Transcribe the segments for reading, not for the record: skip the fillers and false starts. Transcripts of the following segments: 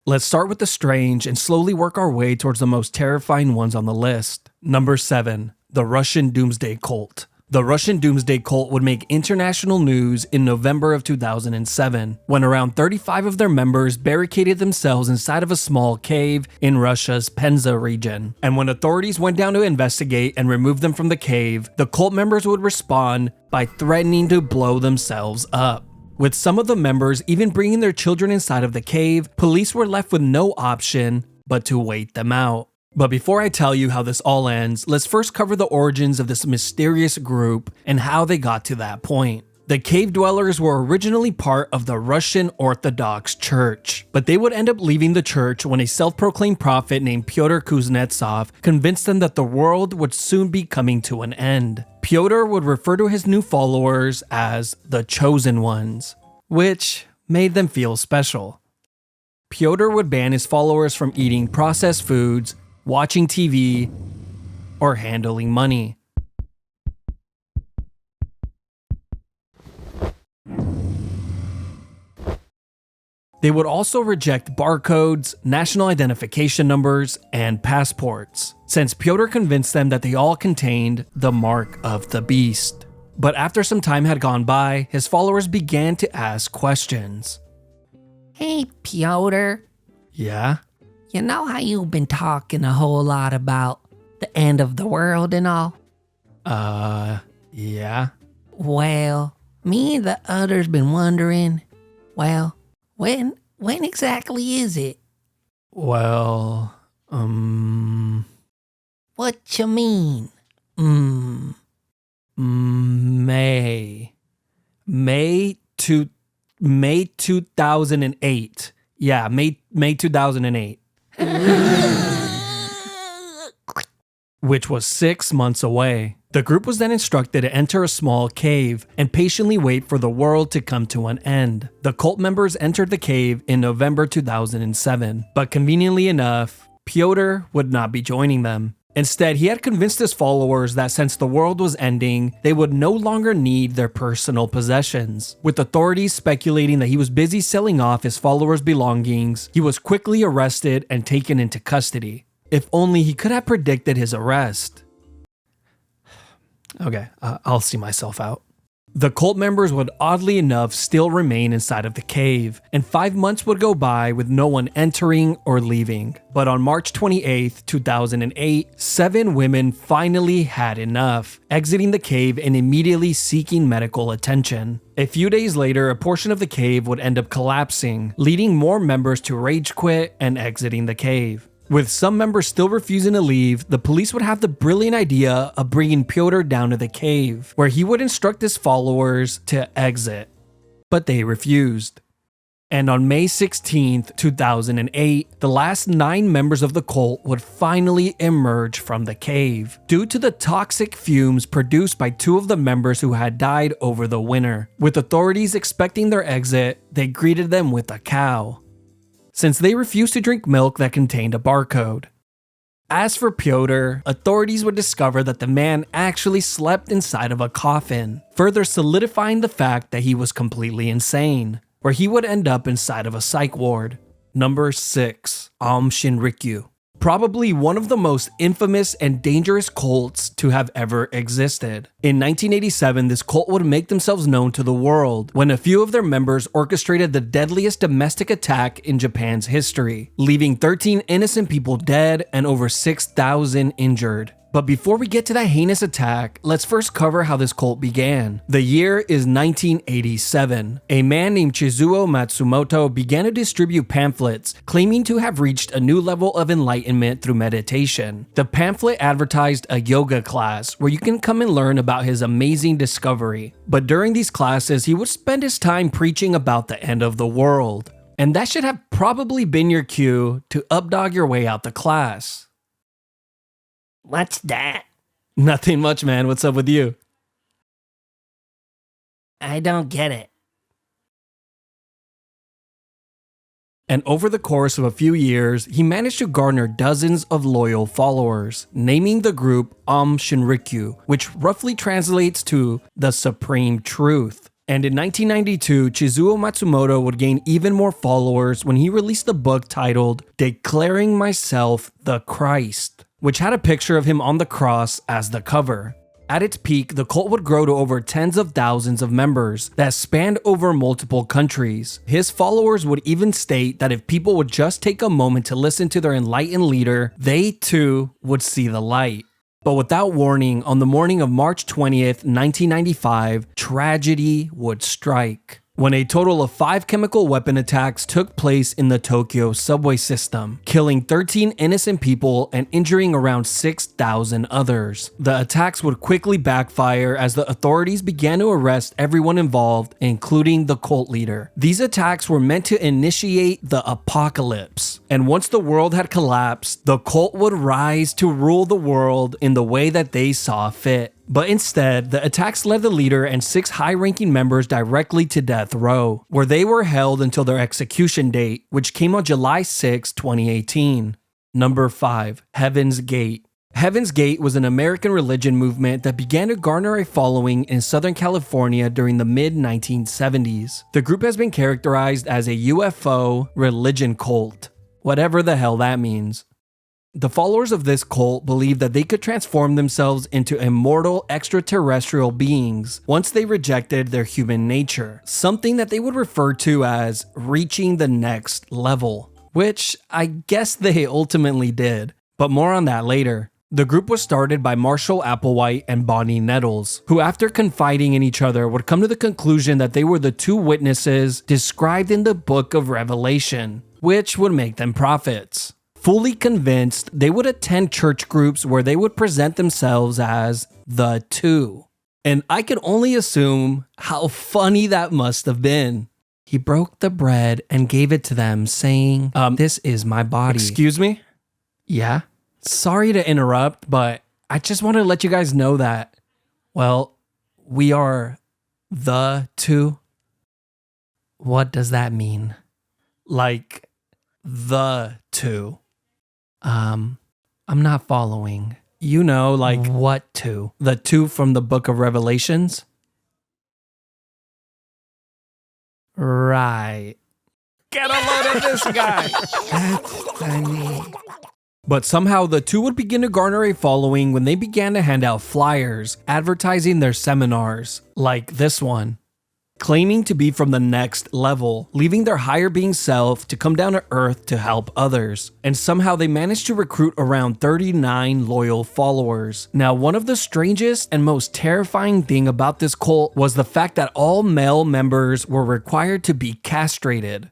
Let's start with the strange and slowly work our way towards the most terrifying ones on the list. Number 7. The Russian Doomsday Cult. The Russian Doomsday Cult would make international news in November of 2007, when around 35 of their members barricaded themselves inside of a small cave in Russia's Penza region. And when authorities went down to investigate and remove them from the cave, the cult members would respond by threatening to blow themselves up. With some of the members even bringing their children inside of the cave, police were left with no option but to wait them out. But before I tell you how this all ends, let's first cover the origins of this mysterious group and how they got to that point. The cave dwellers were originally part of the Russian Orthodox Church, but they would end up leaving the church when a self-proclaimed prophet named Pyotr Kuznetsov convinced them that the world would soon be coming to an end. Pyotr would refer to his new followers as the Chosen Ones, which made them feel special. Pyotr would ban his followers from eating processed foods, watching TV, or handling money. They would also reject barcodes, national identification numbers, and passports, since Pyotr convinced them that they all contained the mark of the beast. But after some time had gone by, his followers began to ask questions. Hey, Pyotr. Yeah? You know how you've been talking a whole lot about the end of the world and all? Yeah? Well, me and the others been wondering, when exactly is it? Well, What you mean? May 2008. Yeah, May 2008. Which was 6 months away. The group was then instructed to enter a small cave and patiently wait for the world to come to an end. The cult members entered the cave in November 2007, but conveniently enough, Pyotr would not be joining them. Instead, he had convinced his followers that since the world was ending, they would no longer need their personal possessions. With authorities speculating that he was busy selling off his followers' belongings, he was quickly arrested and taken into custody. If only he could have predicted his arrest. Okay, I'll see myself out. The cult members would oddly enough still remain inside of the cave, and 5 months would go by with no one entering or leaving. But on March 28th, 2008, 7 women finally had enough, exiting the cave and immediately seeking medical attention. A few days later, a portion of the cave would end up collapsing, leading more members to rage quit and exiting the cave. With some members still refusing to leave, the police would have the brilliant idea of bringing Pyotr down to the cave, where he would instruct his followers to exit. But they refused. And on May 16th, 2008, the last 9 members of the cult would finally emerge from the cave, due to the toxic fumes produced by 2 of the members who had died over the winter. With authorities expecting their exit, they greeted them with a cow, since they refused to drink milk that contained a barcode. As for Pyotr, authorities would discover that the man actually slept inside of a coffin, further solidifying the fact that he was completely insane, where he would end up inside of a psych ward. Number 6. Aum Shinrikyo. Probably one of the most infamous and dangerous cults to have ever existed. In 1987, this cult would make themselves known to the world when a few of their members orchestrated the deadliest domestic attack in Japan's history, leaving 13 innocent people dead and over 6,000 injured. But before we get to that heinous attack, let's first cover how this cult began. The year is 1987. A man named Chizuo Matsumoto began to distribute pamphlets claiming to have reached a new level of enlightenment through meditation. The pamphlet advertised a yoga class where you can come and learn about his amazing discovery. But during these classes, he would spend his time preaching about the end of the world. And that should have probably been your cue to updog your way out the class. What's that? Nothing much, man. What's up with you? I don't get it. And over the course of a few years, he managed to garner dozens of loyal followers, naming the group Aum Shinrikyo, which roughly translates to the Supreme Truth. And in 1992, Chizuo Matsumoto would gain even more followers when he released a book titled Declaring Myself the Christ, which had a picture of him on the cross as the cover. At its peak, the cult would grow to over tens of thousands of members that spanned over multiple countries. His followers would even state that if people would just take a moment to listen to their enlightened leader, they too would see the light. But without warning, on the morning of March 20th, 1995, tragedy would strike, when a total of 5 chemical weapon attacks took place in the Tokyo subway system, killing 13 innocent people and injuring around 6,000 others. The attacks would quickly backfire as the authorities began to arrest everyone involved, including the cult leader. These attacks were meant to initiate the apocalypse, and once the world had collapsed, the cult would rise to rule the world in the way that they saw fit. But instead, the attacks led the leader and 6 high-ranking members directly to death row, where they were held until their execution date, which came on July 6, 2018. Number 5. Heaven's Gate. Heaven's Gate was an American religion movement that began to garner a following in Southern California during the mid-1970s. The group has been characterized as a UFO religion cult, whatever the hell that means. The followers of this cult believed that they could transform themselves into immortal extraterrestrial beings once they rejected their human nature, something that they would refer to as reaching the next level, which I guess they ultimately did, but more on that later. The group was started by Marshall Applewhite and Bonnie Nettles, who after confiding in each other would come to the conclusion that they were the 2 witnesses described in the book of Revelation, which would make them prophets. Fully convinced, they would attend church groups where they would present themselves as the 2. And I can only assume how funny that must have been. He broke the bread and gave it to them, saying, this is my body. Excuse me? Yeah? Sorry to interrupt, but I just want to let you guys know that, well, we are the 2. What does that mean? Like, the 2. I'm not following. You know, like what 2? The 2 from the book of Revelations? Right. Get a load of this guy. That's funny. But somehow the 2 would begin to garner a following when they began to hand out flyers advertising their seminars, like this one, claiming to be from the next level, leaving their higher being self to come down to earth to help others. And somehow they managed to recruit around 39 loyal followers. Now, one of the strangest and most terrifying thing about this cult was the fact that all male members were required to be castrated,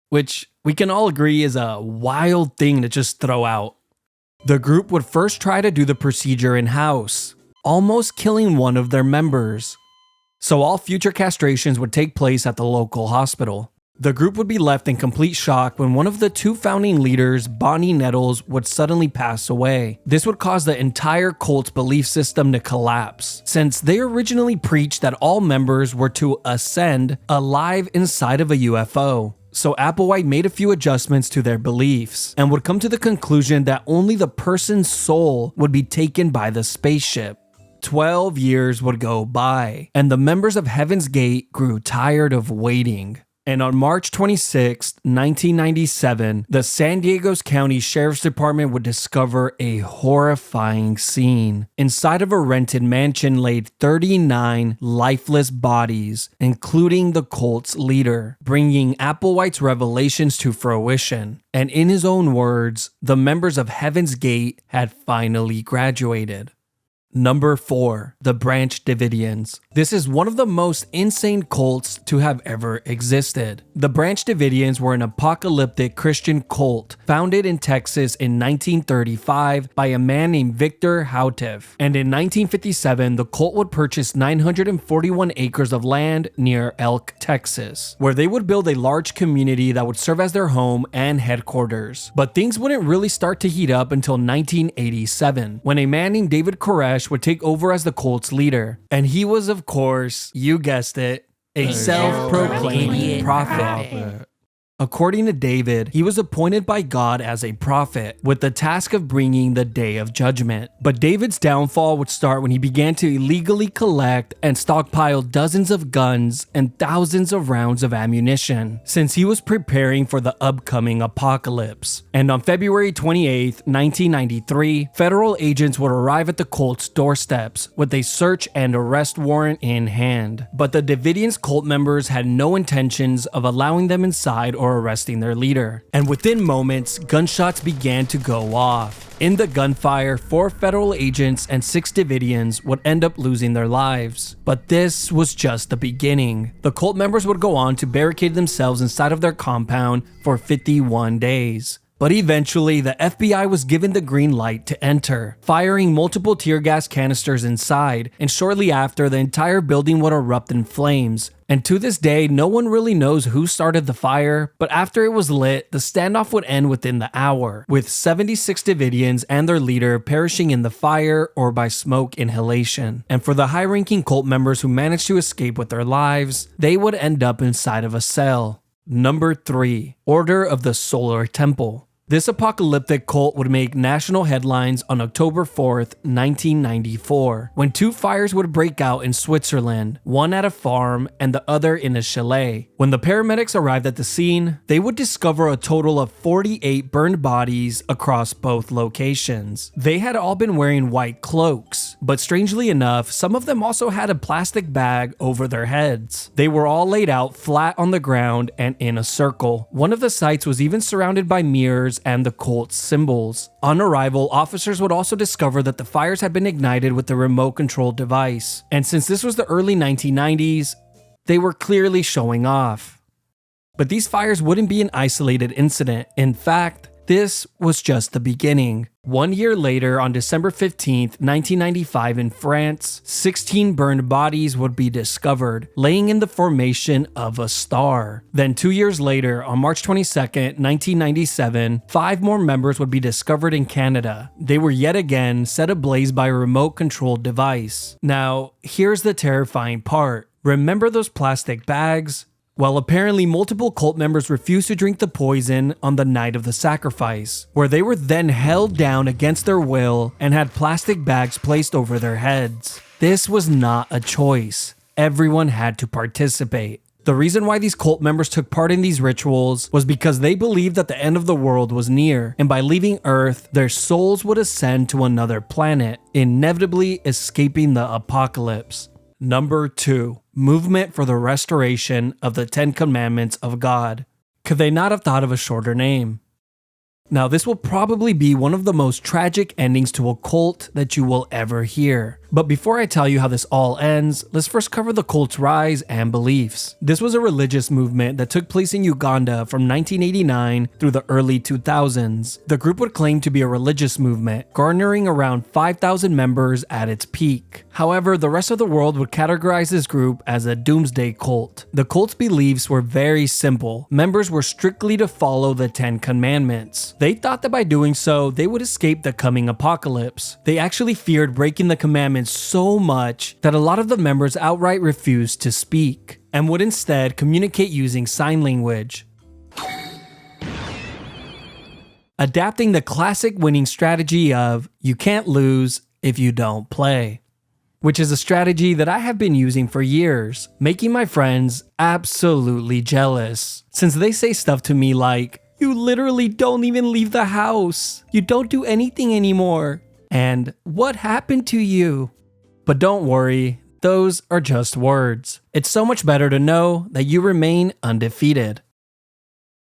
which we can all agree is a wild thing to just throw out. The group would first try to do the procedure in-house, almost killing one of their members. So all future castrations would take place at the local hospital. The group would be left in complete shock when one of the 2 founding leaders, Bonnie Nettles, would suddenly pass away. This would cause the entire cult's belief system to collapse, since they originally preached that all members were to ascend alive inside of a UFO. So Applewhite made a few adjustments to their beliefs and would come to the conclusion that only the person's soul would be taken by the spaceship. 12 years would go by, and the members of Heaven's Gate grew tired of waiting. And on March 26, 1997, the San Diego County Sheriff's Department would discover a horrifying scene. Inside of a rented mansion laid 39 lifeless bodies, including the cult's leader, bringing Applewhite's revelations to fruition. And in his own words, the members of Heaven's Gate had finally graduated. Number 4, the Branch Davidians. This is one of the most insane cults to have ever existed. The Branch Davidians were an apocalyptic Christian cult founded in Texas in 1935 by a man named Victor Houteff. And in 1957, the cult would purchase 941 acres of land near Elk, Texas, where they would build a large community that would serve as their home and headquarters. But things wouldn't really start to heat up until 1987, when a man named David Koresh would take over as the cult's leader. And he was, of course, you guessed it, a self-proclaimed prophet. According to David, he was appointed by God as a prophet with the task of bringing the day of judgment. But David's downfall would start when he began to illegally collect and stockpile dozens of guns and thousands of rounds of ammunition, since he was preparing for the upcoming apocalypse. And on February 28, 1993, federal agents would arrive at the cult's doorsteps with a search and arrest warrant in hand. But the Davidians cult members had no intentions of allowing them inside or arresting their leader. And within moments, gunshots began to go off. In the gunfire, 4 federal agents and 6 Davidians would end up losing their lives. But this was just the beginning. The cult members would go on to barricade themselves inside of their compound for 51 days. But eventually, the FBI was given the green light to enter, firing multiple tear gas canisters inside, and shortly after, the entire building would erupt in flames. And to this day, no one really knows who started the fire, but after it was lit, the standoff would end within the hour, with 76 Davidians and their leader perishing in the fire or by smoke inhalation. And for the high-ranking cult members who managed to escape with their lives, they would end up inside of a cell. Number 3. Order of the Solar Temple. This apocalyptic cult would make national headlines on October 4th, 1994, when 2 fires would break out in Switzerland, one at a farm and the other in a chalet. When the paramedics arrived at the scene, they would discover a total of 48 burned bodies across both locations. They had all been wearing white cloaks, but strangely enough, some of them also had a plastic bag over their heads. They were all laid out flat on the ground and in a circle. One of the sites was even surrounded by mirrors and the cult's symbols. On arrival, officers would also discover that the fires had been ignited with a remote control device. And since this was the early 1990s, they were clearly showing off. But these fires wouldn't be an isolated incident. In fact, this was just the beginning. 1 year later, on December 15th, 1995 in France, 16 burned bodies would be discovered, laying in the formation of a star. Then 2 years later, on March 22nd, 1997, 5 more members would be discovered in Canada. They were yet again set ablaze by a remote-controlled device. Now, here's the terrifying part. Remember those plastic bags? Well, apparently multiple cult members refused to drink the poison on the night of the sacrifice, where they were then held down against their will and had plastic bags placed over their heads. This was not a choice. Everyone had to participate. The reason why these cult members took part in these rituals was because they believed that the end of the world was near, and by leaving Earth, their souls would ascend to another planet, inevitably escaping the apocalypse. Number 2. Movement for the restoration of the 10 Commandments of God. Could they not have thought of a shorter name? Now, this will probably be one of the most tragic endings to a cult that you will ever hear. But before I tell you how this all ends, let's first cover the cult's rise and beliefs. This was a religious movement that took place in Uganda from 1989 through the early 2000s. The group would claim to be a religious movement, garnering around 5,000 members at its peak. However, the rest of the world would categorize this group as a doomsday cult. The cult's beliefs were very simple. Members were strictly to follow the 10 Commandments. They thought that by doing so, they would escape the coming apocalypse. They actually feared breaking the commandments so much that a lot of the members outright refused to speak and would instead communicate using sign language, adapting the classic winning strategy of you can't lose if you don't play, which is a strategy that I have been using for years, making my friends absolutely jealous, since they say stuff to me like, "You literally don't even leave the house. You don't do anything anymore. And what happened to you?" But don't worry, those are just words. It's so much better to know that you remain undefeated.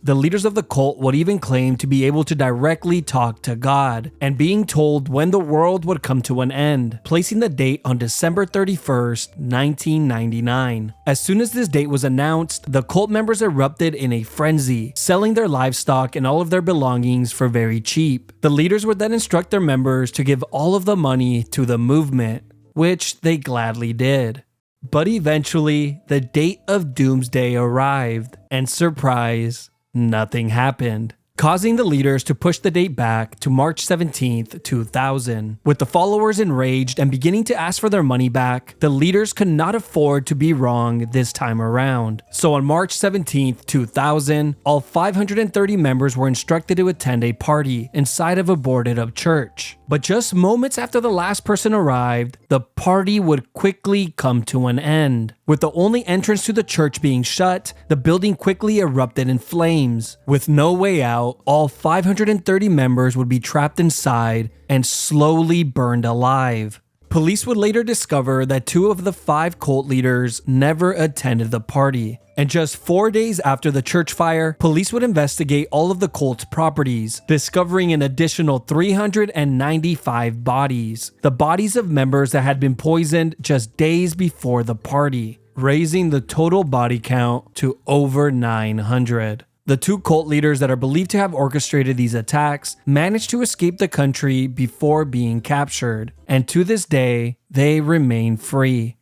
The leaders of the cult would even claim to be able to directly talk to God, and being told when the world would come to an end, placing the date on December 31st, 1999. As soon as this date was announced, the cult members erupted in a frenzy, selling their livestock and all of their belongings for very cheap. The leaders would then instruct their members to give all of the money to the movement, which they gladly did. But eventually, the date of doomsday arrived, and surprise, nothing happened. causing the leaders to push the date back to March 17th, 2000. With the followers enraged and beginning to ask for their money back, the leaders could not afford to be wrong this time around. So on March 17th, 2000, all 530 members were instructed to attend a party inside of a boarded-up church. But just moments after the last person arrived, the party would quickly come to an end. With the only entrance to the church being shut, the building quickly erupted in flames. With no way out, all 530 members would be trapped inside and slowly burned alive. Police would later discover that 2 of the 5 cult leaders never attended the party. And just 4 days after the church fire, police would investigate all of the cult's properties, discovering an additional 395 bodies. The bodies of members that had been poisoned just days before the party, raising the total body count to over 900. The 2 cult leaders that are believed to have orchestrated these attacks managed to escape the country before being captured, and to this day, they remain free.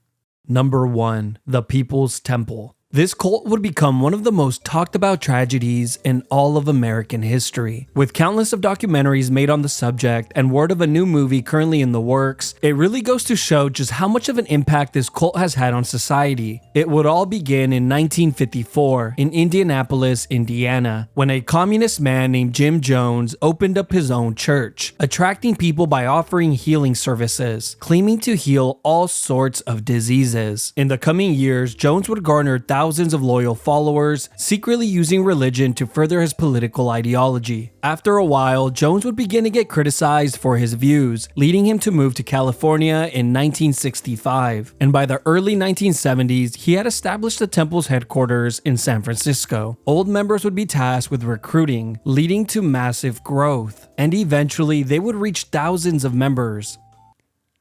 Number 1. The People's Temple. This cult would become one of the most talked about tragedies in all of American history. With countless of documentaries made on the subject and word of a new movie currently in the works, it really goes to show just how much of an impact this cult has had on society. It would all begin in 1954 in Indianapolis, Indiana, when a communist man named Jim Jones opened up his own church, attracting people by offering healing services, claiming to heal all sorts of diseases. In the coming years, Jones would garner thousands of loyal followers, secretly using religion to further his political ideology. After a while, Jones would begin to get criticized for his views, leading him to move to California in 1965. And by the early 1970s, he had established the temple's headquarters in San Francisco. Old members would be tasked with recruiting, leading to massive growth. And eventually, they would reach thousands of members.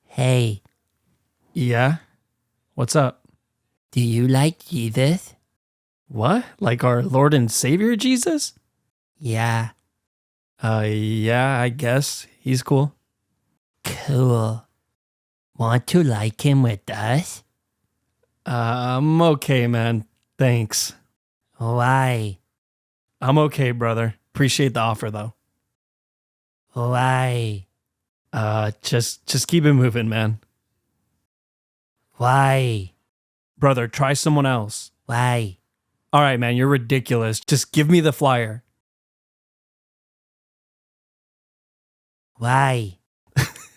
Hey, Yeah? What's up? do you like Jesus? What? Like our Lord and Savior Jesus? Yeah, Yeah, I guess. He's cool. cool. Want to like him with us? I'm okay, man. Thanks. Why? I'm okay, brother. Appreciate the offer, though. Why? Just keep it moving, man. Why? Brother, try someone else. Why? All right, man, you're ridiculous. Just give me the flyer. Why?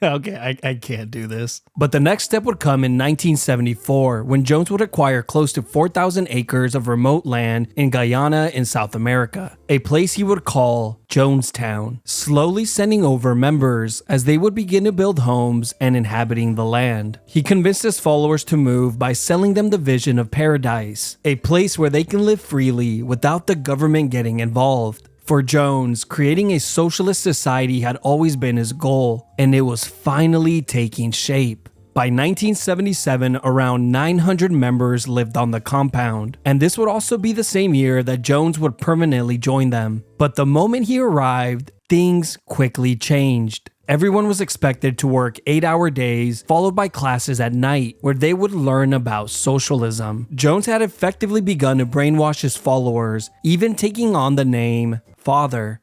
Okay, I can't do this. But the next step would come in 1974 when Jones would acquire close to 4,000 acres of remote land in Guyana in South America, a place he would call Jonestown, slowly sending over members as they would begin to build homes and inhabiting the land. He convinced his followers to move by selling them the vision of paradise, a place where they can live freely without the government getting involved. For Jones, creating a socialist society had always been his goal, and it was finally taking shape. By 1977, around 900 members lived on the compound, and this would also be the same year that Jones would permanently join them. But the moment he arrived, things quickly changed. Everyone was expected to work 8-hour days, followed by classes at night, where they would learn about socialism. Jones had effectively begun to brainwash his followers, even taking on the name Father.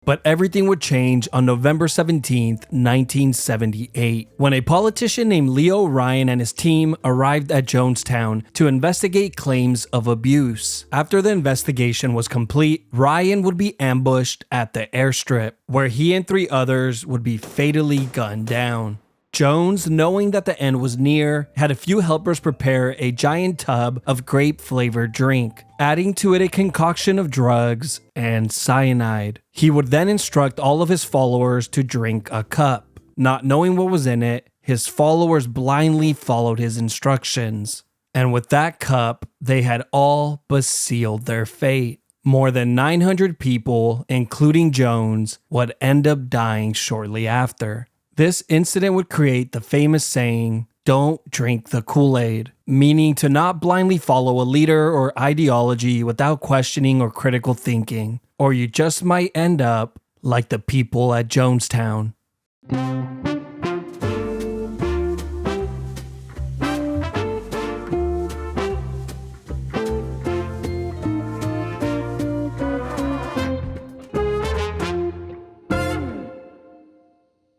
But everything would change on November 17th, 1978, when a politician named Leo Ryan and his team arrived at Jonestown to investigate claims of abuse. After the investigation was complete, Ryan would be ambushed at the airstrip, where he and 3 others would be fatally gunned down. Jones, knowing that the end was near, had a few helpers prepare a giant tub of grape-flavored drink, adding to it a concoction of drugs and cyanide. He would then instruct all of his followers to drink a cup. Not knowing what was in it, his followers blindly followed his instructions. And with that cup, they had all but sealed their fate. More than 900 people, including Jones, would end up dying shortly after. This incident would create the famous saying, "Don't drink the Kool-Aid," meaning to not blindly follow a leader or ideology without questioning or critical thinking, or you just might end up like the people at Jonestown.